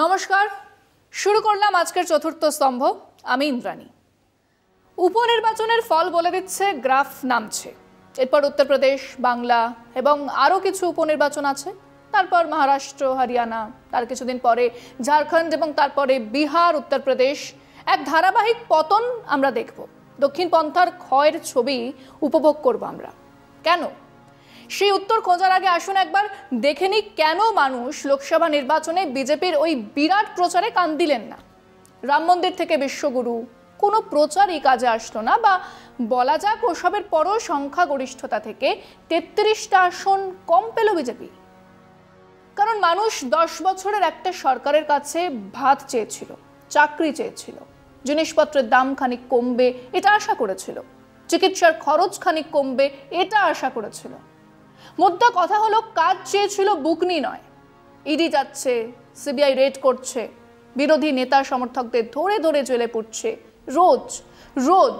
নমস্কার, শুরু করলাম আজকের চতুর্থ স্তম্ভ। আমি ইন্দ্রাণী। উপনির্বাচনের ফল বলে দিচ্ছে, গ্রাফ নামছে। এরপর উত্তরপ্রদেশ, বাংলা এবং আরও কিছু উপনির্বাচন আছে। তারপর মহারাষ্ট্র, হরিয়ানা, তার কিছুদিন পরে ঝাড়খণ্ড এবং তারপরে বিহার, উত্তরপ্রদেশ। এক ধারাবাহিক পতন আমরা দেখব। দক্ষিণপন্থার ক্ষয়ের ছবি উপভোগ করব আমরা। কেন? সেই উত্তর খোঁজার আগে আসুন একবার দেখে নিই কেন মানুষ লোকসভা নির্বাচনে বিজেপির ওই বিরাট প্রচারে কান দিলেন না। রাম মন্দির থেকে বিশ্বগুরু, কোনো প্রচারই কাজে আসলো না, বা বলা যাক ওসবের পরও সংখ্যাগরিষ্ঠতা থেকে 33টা আসন কম পেল বিজেপি। কারণ মানুষ 10 বছরের একটা সরকারের কাছে ভাত চেয়েছিল, চাকরি চেয়েছিল, জিনিসপত্রের দাম খানিক কমবে এটা আশা করেছিল, চিকিৎসার খরচ খানিক কমবে এটা আশা করেছিল। মোদ্দা কথা হলো, কাজ চেয়েছিল, বুকনি নয়। ইডি যাচ্ছে, সিবিআই রেড করছে, বিরোধী নেতা সমর্থকদের ধরে ধরে জেলে পুড়ছে, রোজ রোজ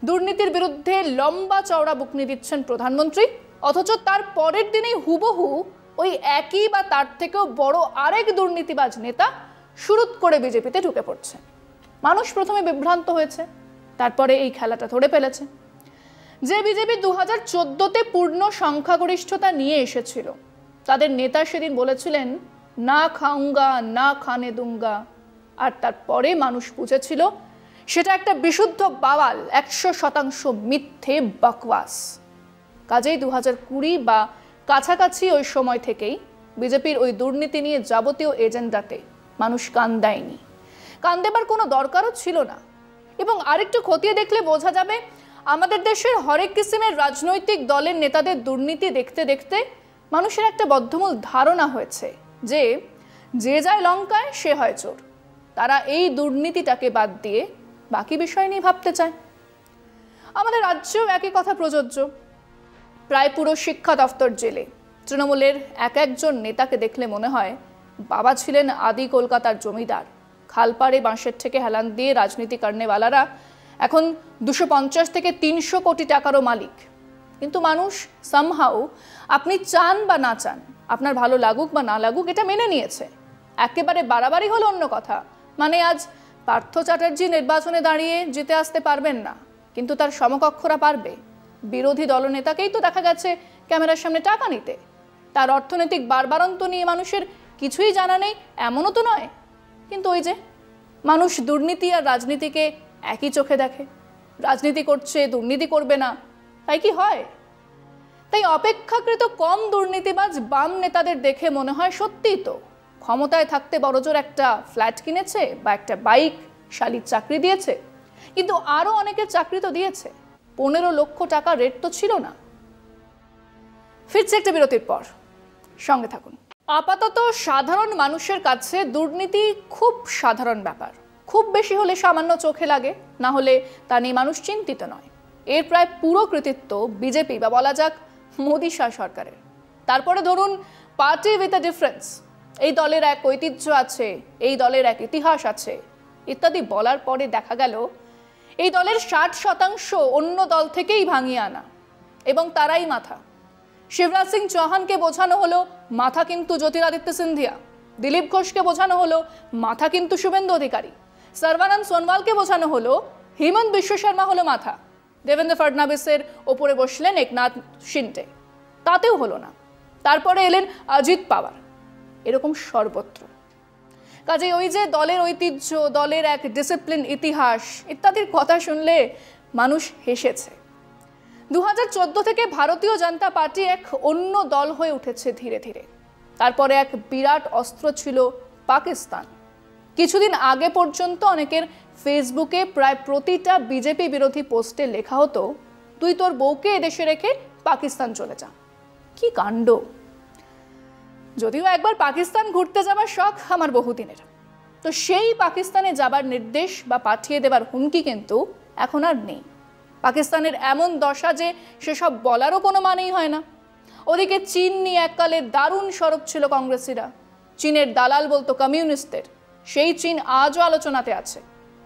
দুর্নীতির বিরুদ্ধে লম্বা চওড়া বুকনি দিচ্ছেন প্রধানমন্ত্রী। অথচ তার পরের দিনেই হুবহু ওই একই বা তার থেকেও বড় আরেক দুর্নীতিবাজ নেতা শুরুত করে বিজেপিতে ঢুকে পড়ছে। মানুষ প্রথমে বিভ্রান্ত হয়েছে, তারপরে এই খেলাটা ধরে ফেলেছে। যে বিজেপি 2014-তে পূর্ণ সংখ্যাগরিষ্ঠতা নিয়ে এসেছিল, তাদের নেতা সেদিন বলেছিলেন না খাউঙ্গা না খানে দুঙ্গা, আর তারপরে মানুষ বুঝেছিল সেটা একটা বিশুদ্ধ বাওয়াল, 100% মিথ্যে বকওয়াস। কাজেই 2020 বা কাছাকাছি ওই সময় থেকেই বিজেপির ওই দুর্নীতি নিয়ে যাবতীয় এজেন্ডাতে মানুষ কান দেয়নি। কান দেবার কোনো দরকারও ছিল না। এবং আরেকটু খতিয়ে দেখলে বোঝা যাবে, আমাদের দেশের হরেক কিসিমের রাজনৈতিক দলের নেতাদের দুর্নীতি দেখতে দেখতে মানুষের একটা বদ্ধমূল ধারণা হয়েছে যে যে যায় লঙ্কায় সে হয় চোর। তারা এই দুর্নীতিটাকে বাদ দিয়ে বাকি বিষয় নিয়ে ভাবতে চায়। আমাদের রাজ্যেও একই কথা প্রযোজ্য। প্রায় পুরো শিক্ষা দফতর জেলে। তৃণমূলের একজন নেতাকে দেখলে মনে হয় বাবা ছিলেন আদি কলকাতার জমিদার। খালপাড়ে বাঁশের থেকে হেলান দিয়ে রাজনীতি কর্নেওয়ালারা এখন 250 থেকে 300 কোটি টাকারও মালিক। কিন্তু মানুষ সামহাউ, আপনি চান বা না চান, আপনার ভালো লাগুক বা না লাগুক, এটা মেনে নিয়েছে। একেবারে বাড়াবাড়ি হলো অন্য কথা। মানে আজ পার্থ চ্যাটার্জি নির্বাচনে দাঁড়িয়ে জিতে আসতে পারবেন না, কিন্তু তার সমকক্ষরা পারবে। বিরোধী দলনেতাকেই তো দেখা গেছে ক্যামেরার সামনে টাকা নিতে। তার অর্থনৈতিক বাড়বাড়ন্ত নিয়ে মানুষের কিছুই জানা নেই এমনও তো নয়। কিন্তু ওই যে মানুষ দুর্নীতি আর রাজনীতিকে একই চোখে দেখে। রাজনীতি করছে, দুর্নীতি করবে না, তাই কি হয়? তাই অপেক্ষাকৃত কম দুর্নীতিবাজ বাম নেতাদের দেখে মনে হয় সত্যিই তো ক্ষমতায় থাকতে বড়জোর একটা ফ্ল্যাট কিনেছে বা একটা বাইক, শালির চাকরি দিয়েছে। কিন্তু আরও অনেকের চাকরি তো দিয়েছে। 15 লক্ষ টাকা রেট তো ছিল না। ফিরছে একটা বিরতির পর, সঙ্গে থাকুন। আপাতত সাধারণ মানুষের কাছে দুর্নীতি খুব সাধারণ ব্যাপার। খুব বেশি হলে সামান্য চোখে লাগে, না হলে তা নিয়ে মানুষ চিন্তিত নয়। এর প্রায় পুরো কৃতিত্ব বিজেপি বা বলা যাক মোদী শাহ সরকারের। তারপরে ধরুন পার্টি উইথ আ ডিফারেন্স, এই দলের এক ঐতিহ্য আছে, এই দলের এক ইতিহাস আছে ইত্যাদি বলার পরে দেখা গেল এই দলের 60% অন্য দল থেকেই ভাঙিয়ে আনা, এবং তারাই মাথা। শিবরাজ সিং চৌহানকে বোঝানো হলো মাথা কিন্তু জ্যোতিরাদিত্য সিন্ধিয়া, দিলীপ ঘোষকে বোঝানো হলো মাথা কিন্তু শুভেন্দু অধিকারী, সর্বানন্দ সোনোয়ালকে বোঝানো হলো হিমন্ত বিশ্ব শর্মা হলো মাথা, দেবেন্দ্র ফডনাভিসের ওপরে বসলেন একনাথ শিন্ডে, তাতেও হলো না। তারপরে এলেন অজিত পাওয়ার। এরকম সর্বত্র। কাজে ওই যে দলের ঐতিহ্য, দলের এক ডিসিপ্লিন, ইতিহাস ইত্যাদির কথা শুনলে মানুষ হেসেছে। 2014 থেকে ভারতীয় জনতা পার্টি এক অন্য দল হয়ে উঠেছে ধীরে ধীরে। তারপরে এক বিরাট অস্ত্র ছিল পাকিস্তান। কিছুদিন আগে পর্যন্ত অনেকের ফেসবুকে প্রায় প্রতিটা বিজেপি বিরোধী পোস্টে লেখা হতো, তুই তোর বউকে এদেশে রেখে পাকিস্তান চলে যা। কি কাণ্ড! যদিও একবার পাকিস্তান ঘুরতে যাবার শখ আমার বহুদিনের, তো সেই পাকিস্তানে যাবার নির্দেশ বা পাঠিয়ে দেবার হুমকি কিন্তু এখন আর নেই। পাকিস্তানের এমন দশা যে সেসব বলারও কোনো মানেই হয় না। ওদিকে চীন নিয়ে এককালে দারুণ সরব ছিল কংগ্রেসিরা। চীনের দালাল বলতো কমিউনিস্টদের, সেই চীন আজও আলোচনাতে আছে।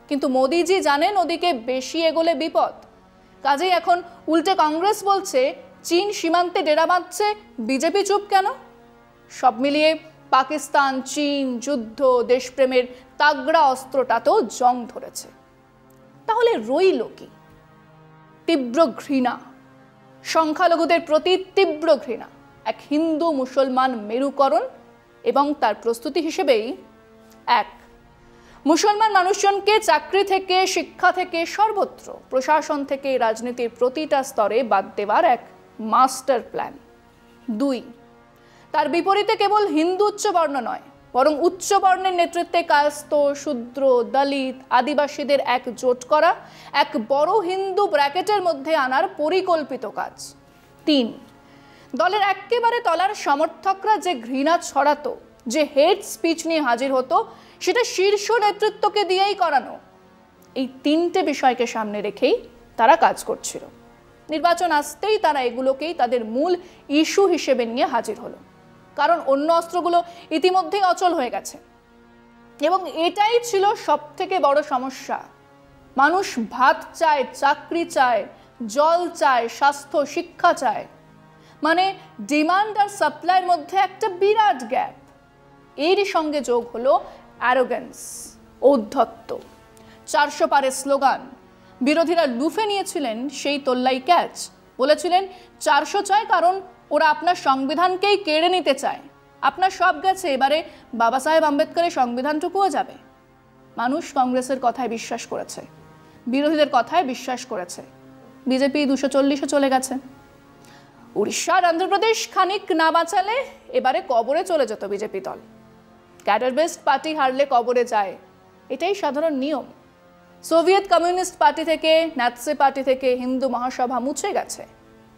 কিন্তু মোদিজি জানেন ওদিকে বেশি এগোলে বিপদ। কাজেই এখন উল্টে কংগ্রেস বলছে চীন সীমান্তে ডেরা বাঁধছে, বিজেপি চুপ কেন? সব মিলিয়ে পাকিস্তান, চীন, যুদ্ধ, দেশপ্রেমের তাগড়া অস্ত্রটাতেও জং ধরেছে। তাহলে রইল কি? তীব্র ঘৃণা, সংখ্যালঘুদের প্রতি তীব্র ঘৃণা, এক হিন্দু মুসলমান মেরুকরণ এবং তার প্রস্তুতি হিসেবেই এক, মুসলমান মানুষজনকে চাকরি থেকে, শিক্ষা থেকে, সর্বত্র, প্রশাসন থেকে রাজনীতির প্রতিটা স্তরে বাদ দেওয়ার এক মাস্টার প্ল্যান। দুই, তার বিপরীতে কেবল হিন্দু উচ্চবর্ণ নয়, বরং উচ্চবর্ণের নেতৃত্বে কায়স্থ, শূদ্র, দলিত, আদিবাসীদের এক জোট করা, এক বড় হিন্দু ব্র্যাকেটের মধ্যে আনার পরিকল্পিত কাজ। তিন, দলের একেবারে তলার সমর্থকরা যে ঘৃণা ছড়াতো, যে হেট স্পিচ নিয়ে হাজির হতো, সেটা শীর্ষ নেতৃত্বকে দিয়েই করানো। এই তিনটে বিষয়কে সামনে রেখেই তারা কাজ করছিল। নির্বাচন আসতেই তারা এগুলোকেই তাদের মূল ইস্যু হিসেবে নিয়ে হাজির হলো, কারণ অন্য অস্ত্রগুলো ইতিমধ্যেই অচল হয়ে গেছে। এবং এটাই ছিল সবথেকে বড় সমস্যা। মানুষ ভাত চায়, চাকরি চায়, জল চায়, স্বাস্থ্য, শিক্ষা চায়। মানে ডিমান্ড আর সাপ্লাইয়ের মধ্যে একটা বিরাট গ্যাপ। এরই সঙ্গে যোগ হলো অ্যারোগেন্স, ঔদ্ধত্য। 400 পারের স্লোগান, বিরোধীরা লুফে নিয়েছিলেন সেই তোল্লাই ক্যাচ। বলেছিলেন 400 চায় কারণ ওরা আপনার সংবিধানকেই কেড়ে নিতে চায়। আপনার সব গেছে, এবারে বাবা সাহেব আম্বেদকরের সংবিধানটুকুও যাবে। মানুষ কংগ্রেসের কথায় বিশ্বাস করেছে, বিরোধীদের কথায় বিশ্বাস করেছে। বিজেপি 240-এ চলে গেছে। উড়িষ্যা আর অন্ধ্রপ্রদেশ খানিক না বাঁচালে এবারে কবরে চলে যেত বিজেপি দল। ক্যাডার বেসড পার্টি হারলে কবরে যায়, এটাই সাধারণ নিয়ম। সোভিয়েত কমিউনিস্ট পার্টি থেকে, ন্যাৎসে পার্টি থেকে হিন্দু মহাসভা মুছে গেছে,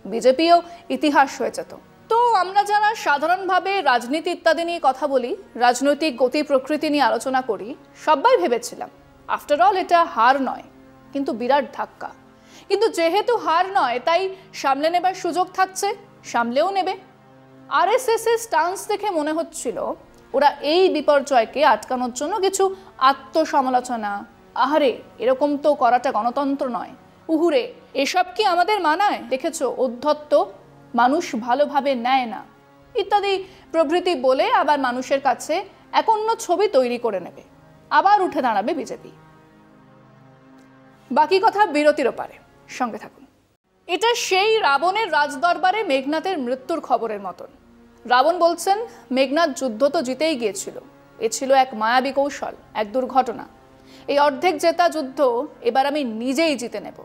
বিজেপিও ইতিহাস হয়ে যেত। তো আমরা যারা সাধারণভাবে রাজনীতি ইত্যাদি নিয়ে কথা বলি, রাজনৈতিক গতি প্রকৃতি নিয়ে আলোচনা করি, সবাই ভেবেছিলাম আফটার অল এটা হার নয়, কিন্তু বিরাট ধাক্কা। কিন্তু যেহেতু হার নয়, তাই সামলে নেবার সুযোগ থাকছে, সামলেও নেবে। আরএসএস এর স্টান্স দেখে মনে হচ্ছিল ওরা এই বিপর্যয়কে আটকানোর জন্য কিছু আত্মসমালোচনা, আহারে এরকম তো করাটা গণতন্ত্র নয়, উহুরে এসব কি আমাদের মানায়, দেখেছো ঔদ্ধত্য, মানুষ ভালোভাবে নেয় না, ইত্যাদি প্রভৃতি বলে আবার মানুষের কাছে এক অন্য ছবি তৈরি করে নেবে। আবার উঠে দাঁড়াবে বিজেপি। বাকি কথা বিরতির পারে, সঙ্গে থাকুন। এটা সেই রাবণের রাজদরবারে মেঘনাথের মৃত্যুর খবরের মতন। রাবণ বলছেন মেঘনাথ যুদ্ধ তো জিতেই গিয়েছিল, এ ছিল এক মায়াবী কৌশল, এক দুর্ঘটনা। এই অর্ধেক জেতা যুদ্ধ এবার আমি নিজেই জিতে নেব।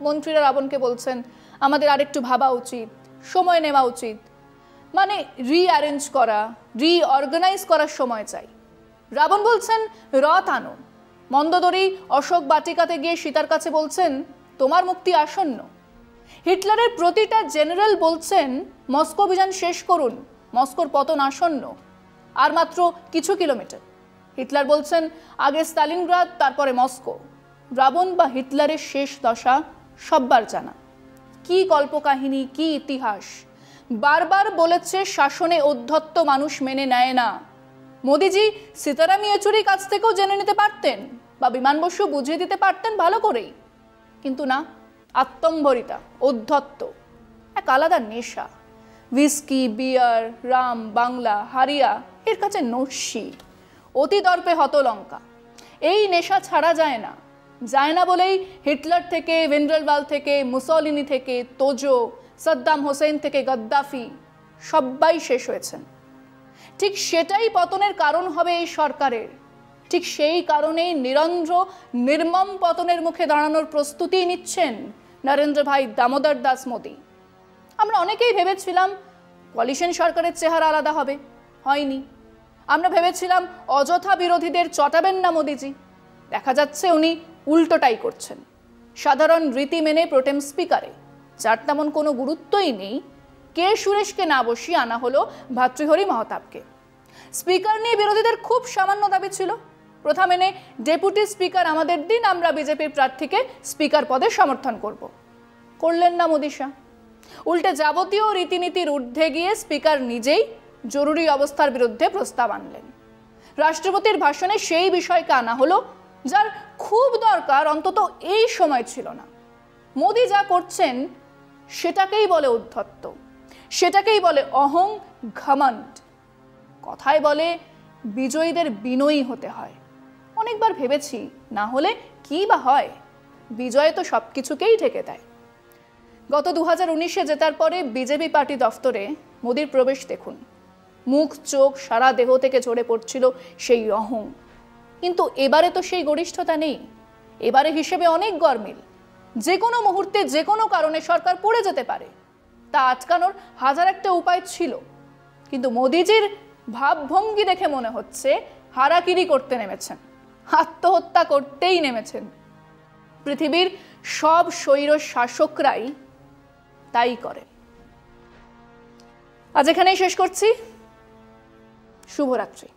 মন্ত্রীরা রাবণকে বলছেন আমাদের আরেকটু ভাবা উচিত, সময় নেওয়া উচিত, মানে রিঅ্যারেঞ্জ করা, রিঅর্গানাইজ করার সময় চাই। রাবণ বলছেন রথ আনো। মন্দোদরী অশোক বাটিকাতে গিয়ে সীতার কাছে বলছেন তোমার মুক্তি আসন্ন। হিটলারের প্রতিটা জেনারেল বলছেন মস্কো অভিযান শেষ করুন, মস্কোর পতন আসন্ন, আর মাত্র কিছু কিলোমিটার। হিটলার বলছেন আগে স্টালিনগ্রাদ, তারপরে মস্কো। রাবণ বা হিটলারের শেষ দশা সব্বার জানা। কি কল্পকাহিনী, কি ইতিহাস! বারবার বলেছে শাসনে ঔদ্ধত্য মানুষ মেনে নেয় না। মোদিজি সীতারাম ইয়েচুরির কাছ থেকেও জেনে নিতে পারতেন, বা বিমান বসু বুঝিয়ে দিতে পারতেন ভালো করেই, কিন্তু না, আত্মম্বরিতা, ঔদ্ধত্য এক আলাদা নেশা। হুইস্কি, বিয়ার, রাম, বাংলা, হারিয়া এর কাছে নস্যি, অতি দর্পে হতলঙ্কা। এই নেশা ছাড়া যায় না। যায় না বলেই হিটলার থেকে, ভেন্ড্রেলওয়াল থেকে, মুসলিনি থেকে, তোজো, সাদ্দাম হোসেন থেকে গদ্দাফি সবাই শেষ হয়েছেন। ঠিক সেটাই পতনের কারণ হবে এই সরকারের। ঠিক সেই কারণেই নিরন্ধ্র নির্মম পতনের মুখে দাঁড়ানোর প্রস্তুতি নিচ্ছেন নরেন্দ্র ভাই দামোদর দাস মোদী। আমরা অনেকেই ভেবেছিলাম কোয়ালিশন সরকারের চেহারা আলাদা হবে, হয়নি। আমরা ভেবেছিলাম অযথা বিরোধীদের চটাবেন না মোদিজি, দেখা যাচ্ছে উনি উল্টোটাই করছেন। সাধারণ রীতি মেনে প্রোটেম স্পিকারে, যার তেমন কোনো গুরুত্বই নেই, কে সুরেশকে না বসিয়ে আনা হলো ভাতৃহরি মহতাবকে। স্পিকার নিয়ে বিরোধীদের খুব সামান্য দাবি ছিল, প্রথা মেনে ডেপুটি স্পিকার আমাদের দিন, আমরা বিজেপির প্রার্থীকে স্পিকার পদে সমর্থন করব। করলেন না মোদি শাহ। উল্টে যাবতীয় রীতিনীতির ঊর্ধ্বে গিয়ে স্পিকার নিজেই জরুরি অবস্থার বিরুদ্ধে প্রস্তাব আনলেন। রাষ্ট্রপতির ভাষণে সেই বিষয়কে আনা হলো যার খুব দরকার অন্তত এই সময় ছিল না। মোদি যা করছেন সেটাকেই বলে ঔদ্ধত্য, সেটাকেই বলে অহং ঘমণ্ড। কথায় বলে বিজয়ীদের বিনয়ী হতে হয়। অনেকবার ভেবেছি, না হলে কি বা হয়, বিজয় তো সব কিছুকেই ঢেকে দেয়। গত 2019-এ জেতার পরে বিজেপি পার্টি দফতরে মোদির প্রবেশ দেখুন। মুখ চোখ সারা দেহ থেকে ঝরে পড়ছিল সেই অহং। কিন্তু এবারে তো সেই গরিষ্ঠতা নেই। এবারে হিসেবে অনেক গরমিল। যে কোনো মুহূর্তে যে কোনো কারণে সরকার পড়ে যেতে পারে, তা আটকানোর হাজার একটা উপায় ছিল। কিন্তু মোদিজির ভাবভঙ্গি দেখে মনে হচ্ছে হারাকিরি করতে নেমেছেন, আত্মহত্যা করতেই নেমেছেন। পৃথিবীর সব স্বৈর শাসকরাই তাই করে। আজ এখানেই শেষ করছি। শুভরাত্রি।